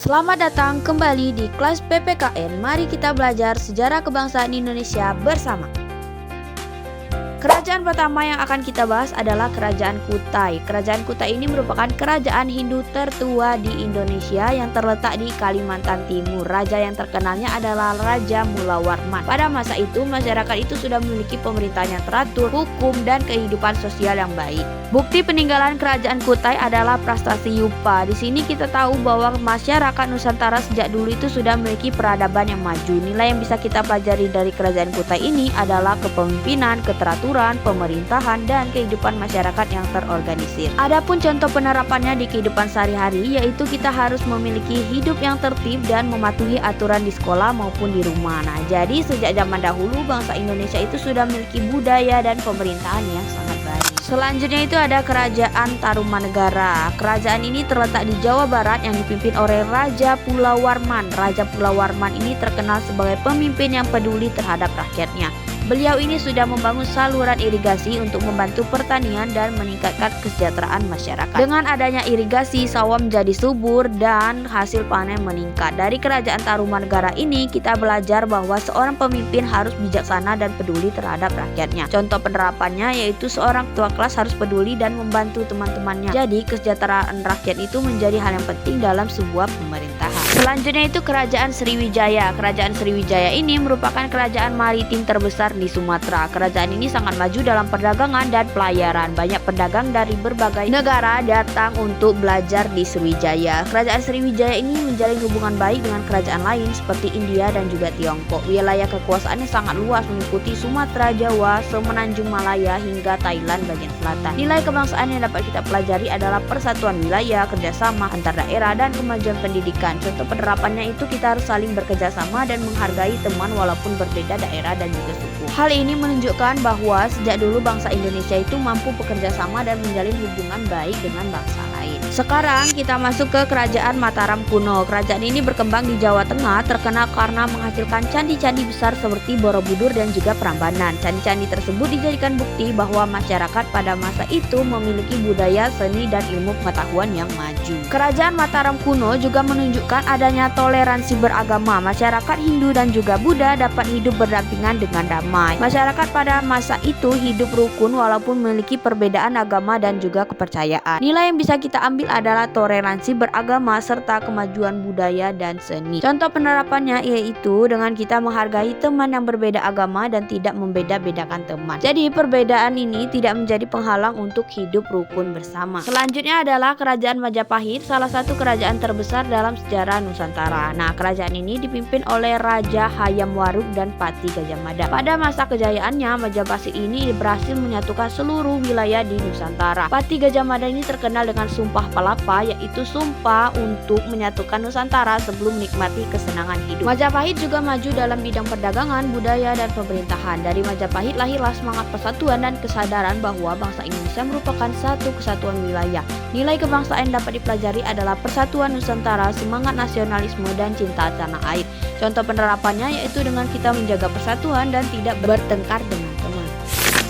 Selamat datang kembali di kelas PPKN. Mari kita belajar sejarah kebangsaan Indonesia bersama. Kerajaan pertama yang akan kita bahas adalah Kerajaan Kutai. Kerajaan Kutai ini merupakan kerajaan Hindu tertua di Indonesia yang terletak di Kalimantan Timur. Raja yang terkenalnya adalah Raja Mulawarman. Pada masa itu, masyarakat itu sudah memiliki pemerintahan yang teratur, hukum, dan kehidupan sosial yang baik. Bukti peninggalan Kerajaan Kutai adalah prestasi Yupa. Di sini kita tahu bahwa masyarakat Nusantara sejak dulu itu sudah memiliki peradaban yang maju. Nilai yang bisa kita pelajari dari Kerajaan Kutai ini adalah kepemimpinan, keteraturan, pemerintahan, dan kehidupan masyarakat yang terorganisir. Adapun contoh penerapannya di kehidupan sehari-hari, yaitu kita harus memiliki hidup yang tertib dan mematuhi aturan di sekolah maupun di rumah. Nah, jadi sejak zaman dahulu bangsa Indonesia itu sudah memiliki budaya dan pemerintahan yang sangat baik. Selanjutnya itu ada Kerajaan Tarumanegara. Kerajaan ini terletak di Jawa Barat yang dipimpin oleh Raja Pulawarman. Raja Pulawarman ini terkenal sebagai pemimpin yang peduli terhadap rakyatnya. Beliau ini sudah membangun saluran irigasi untuk membantu pertanian dan meningkatkan kesejahteraan masyarakat. Dengan adanya irigasi, sawah menjadi subur dan hasil panen meningkat. Dari Kerajaan Tarumanegara ini kita belajar bahwa seorang pemimpin harus bijaksana dan peduli terhadap rakyatnya. Contoh penerapannya yaitu seorang ketua kelas harus peduli dan membantu teman-temannya. Jadi kesejahteraan rakyat itu menjadi hal yang penting dalam sebuah pemerintahan. Selanjutnya itu Kerajaan Sriwijaya. Kerajaan Sriwijaya ini merupakan kerajaan maritim terbesar di Sumatera. Kerajaan ini sangat maju dalam perdagangan dan pelayaran. Banyak pedagang dari berbagai negara datang untuk belajar di Sriwijaya. Kerajaan Sriwijaya ini menjalin hubungan baik dengan kerajaan lain seperti India dan juga Tiongkok. Wilayah kekuasaannya sangat luas meliputi Sumatera, Jawa, Semenanjung Malaya hingga Thailand bagian selatan. Nilai kebangsaan yang dapat kita pelajari adalah persatuan wilayah, kerjasama antar daerah, dan kemajuan pendidikan. Contoh penerapannya itu kita harus saling bekerjasama dan menghargai teman walaupun berbeda daerah dan juga suku. Hal ini menunjukkan bahwa sejak dulu bangsa Indonesia itu mampu bekerja sama dan menjalin hubungan baik dengan bangsa lain. Sekarang kita masuk ke Kerajaan Mataram kuno. Kerajaan ini berkembang di Jawa Tengah, terkenal karena menghasilkan candi-candi besar seperti Borobudur dan juga Prambanan. Candi-candi tersebut dijadikan bukti bahwa masyarakat pada masa itu memiliki budaya, seni, dan ilmu pengetahuan yang maju. Kerajaan Mataram kuno juga menunjukkan adanya toleransi beragama. Masyarakat Hindu dan juga Buddha dapat hidup berdampingan dengan damai. Masyarakat pada masa itu hidup rukun walaupun memiliki perbedaan agama dan juga kepercayaan. Nilai yang bisa kita ambil adalah toleransi beragama serta kemajuan budaya dan seni. Contoh penerapannya yaitu dengan kita menghargai teman yang berbeda agama dan tidak membeda-bedakan teman. Jadi perbedaan ini tidak menjadi penghalang untuk hidup rukun bersama. Selanjutnya adalah Kerajaan Majapahit, salah satu kerajaan terbesar dalam sejarah Nusantara. Nah, kerajaan ini dipimpin oleh Raja Hayam Wuruk dan Pati Gajah Mada. Pada masa kejayaannya, Majapahit ini berhasil menyatukan seluruh wilayah di Nusantara. Pati Gajah Mada ini terkenal dengan Sumpah Palapa, yaitu sumpah untuk menyatukan Nusantara sebelum menikmati kesenangan hidup. Majapahit juga maju dalam bidang perdagangan, budaya, dan pemerintahan. Dari Majapahit lahirlah semangat persatuan dan kesadaran bahwa bangsa Indonesia merupakan satu kesatuan wilayah. Nilai kebangsaan yang dapat dipelajari adalah persatuan Nusantara, semangat nasionalisme, dan cinta tanah air. Contoh penerapannya yaitu dengan kita menjaga persatuan dan tidak bertengkar dengan teman.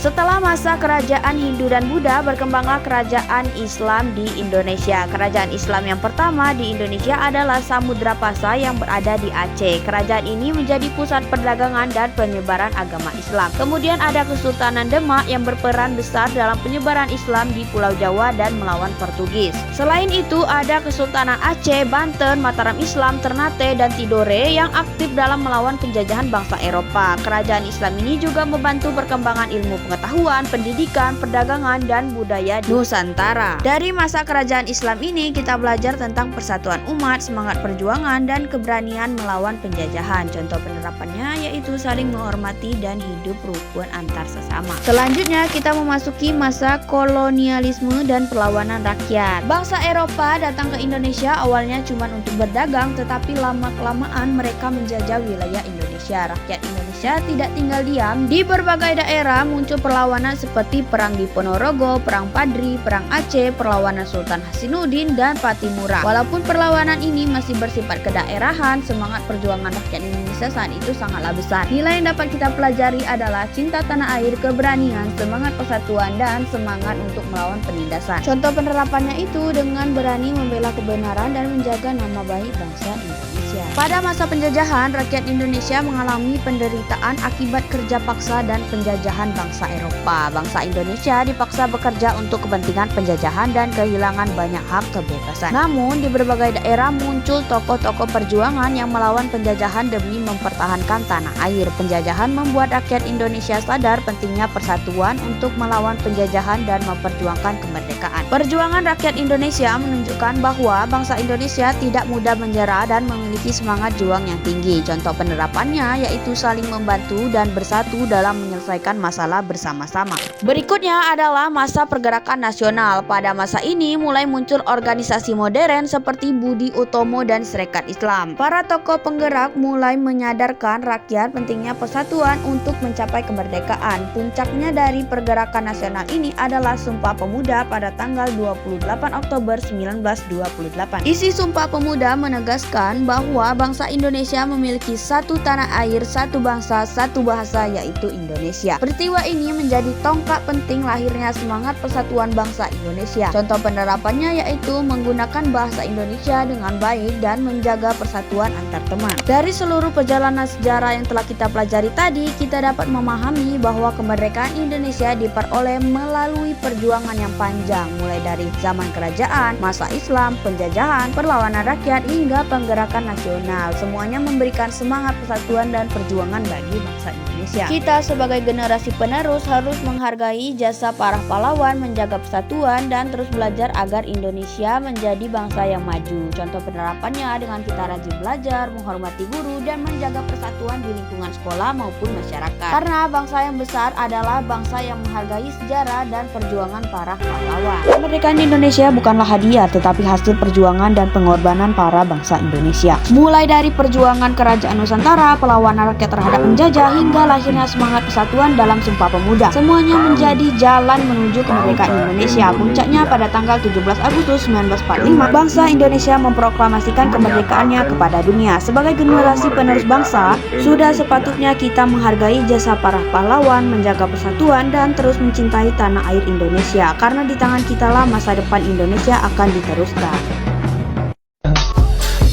Setelah masa kerajaan Hindu dan Buddha, berkembanglah kerajaan Islam di Indonesia. Kerajaan Islam yang pertama di Indonesia adalah Samudrapasa yang berada di Aceh. Kerajaan ini menjadi pusat perdagangan dan penyebaran agama Islam. Kemudian ada Kesultanan Demak yang berperan besar dalam penyebaran Islam di Pulau Jawa dan melawan Portugis. Selain itu ada Kesultanan Aceh, Banten, Mataram Islam, Ternate, dan Tidore yang aktif dalam melawan penjajahan bangsa Eropa. Kerajaan Islam ini juga membantu perkembangan ilmu pengetahuan, pendidikan, perdagangan, dan budaya Nusantara. Dari masa kerajaan Islam ini kita belajar tentang persatuan umat, semangat perjuangan, dan keberanian melawan penjajahan. Contoh penerapannya yaitu saling menghormati dan hidup rukun antar sesama. Selanjutnya kita memasuki masa kolonialisme dan perlawanan rakyat. Bangsa Eropa datang ke Indonesia awalnya cuma untuk berdagang, tetapi lama-kelamaan mereka menjajah wilayah Indonesia. Rakyat Indonesia tidak tinggal diam. Di berbagai daerah muncul perlawanan seperti Perang di Ponorogo, Perang Padri, Perang Aceh, perlawanan Sultan Hasanuddin, dan Patimura. Walaupun perlawanan ini masih bersifat kedaerahan, semangat perjuangan rakyat Indonesia saat itu sangatlah besar. Nilai yang dapat kita pelajari adalah cinta tanah air, keberanian, semangat persatuan, dan semangat untuk melawan penindasan. Contoh penerapannya itu dengan berani membela kebenaran dan menjaga nama baik bangsa Indonesia. Pada masa penjajahan, rakyat Indonesia mengalami penderitaan akibat kerja paksa dan penjajahan bangsa Eropa. Bangsa Indonesia dipaksa bekerja untuk kepentingan penjajahan dan kehilangan banyak hak kebebasan. Namun, di berbagai daerah muncul tokoh-tokoh perjuangan yang melawan penjajahan demi mempertahankan tanah air. Penjajahan membuat rakyat Indonesia sadar pentingnya persatuan untuk melawan penjajahan dan memperjuangkan kemerdekaan. Perjuangan rakyat Indonesia menunjukkan bahwa bangsa Indonesia tidak mudah menyerah dan memiliki semangat juang yang tinggi. Contoh penerapannya yaitu saling membantu dan bersatu dalam menyelesaikan masalah bersama-sama. Berikutnya adalah masa pergerakan nasional. Pada masa ini mulai muncul organisasi modern seperti Budi Utomo dan Serikat Islam. Para tokoh penggerak mulai menyadarkan rakyat pentingnya persatuan untuk mencapai kemerdekaan. Puncaknya dari pergerakan nasional ini adalah Sumpah Pemuda pada tanggal 28 Oktober 1928. Isi Sumpah Pemuda menegaskan bahwa bangsa Indonesia memiliki satu tanah air, satu bangsa, satu bahasa, yaitu Indonesia. Peristiwa ini menjadi tonggak penting lahirnya semangat persatuan bangsa Indonesia. Contoh penerapannya yaitu menggunakan bahasa Indonesia dengan baik dan menjaga persatuan antar teman. Dari seluruh perjalanan sejarah yang telah kita pelajari tadi, kita dapat memahami bahwa kemerdekaan Indonesia diperoleh melalui perjuangan yang panjang, mulai dari zaman kerajaan, masa Islam, penjajahan, perlawanan rakyat, hingga penggerakan nasional. Semuanya memberikan semangat persatuan dan perjuangan bagi bangsa Indonesia. Kita sebagai generasi penerus harus menghargai jasa para pahlawan, menjaga persatuan, dan terus belajar agar Indonesia menjadi bangsa yang maju. Contoh penerapannya dengan kita rajin belajar, menghormati guru, dan menjaga persatuan di lingkungan sekolah maupun masyarakat. Karena bangsa yang besar adalah bangsa yang menghargai sejarah dan perjuangan para pahlawan. Kemerdekaan Indonesia bukanlah hadiah, tetapi hasil perjuangan dan pengorbanan para bangsa Indonesia. Mulai dari perjuangan kerajaan Nusantara, perlawanan rakyat terhadap penjajah, hingga lahirnya semangat persatuan dalam Sumpah Pemuda. Semuanya menjadi jalan menuju kemerdekaan Indonesia. Puncaknya pada tanggal 17 Agustus 1945, bangsa Indonesia memproklamasikan kemerdekaannya kepada dunia. Sebagai generasi penerus bangsa, sudah sepatutnya kita menghargai jasa para pahlawan, menjaga persatuan, dan terus mencintai tanah air Indonesia. Karena di tangan kitalah masa depan Indonesia akan diteruskan.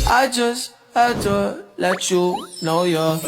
I just had to let you know you're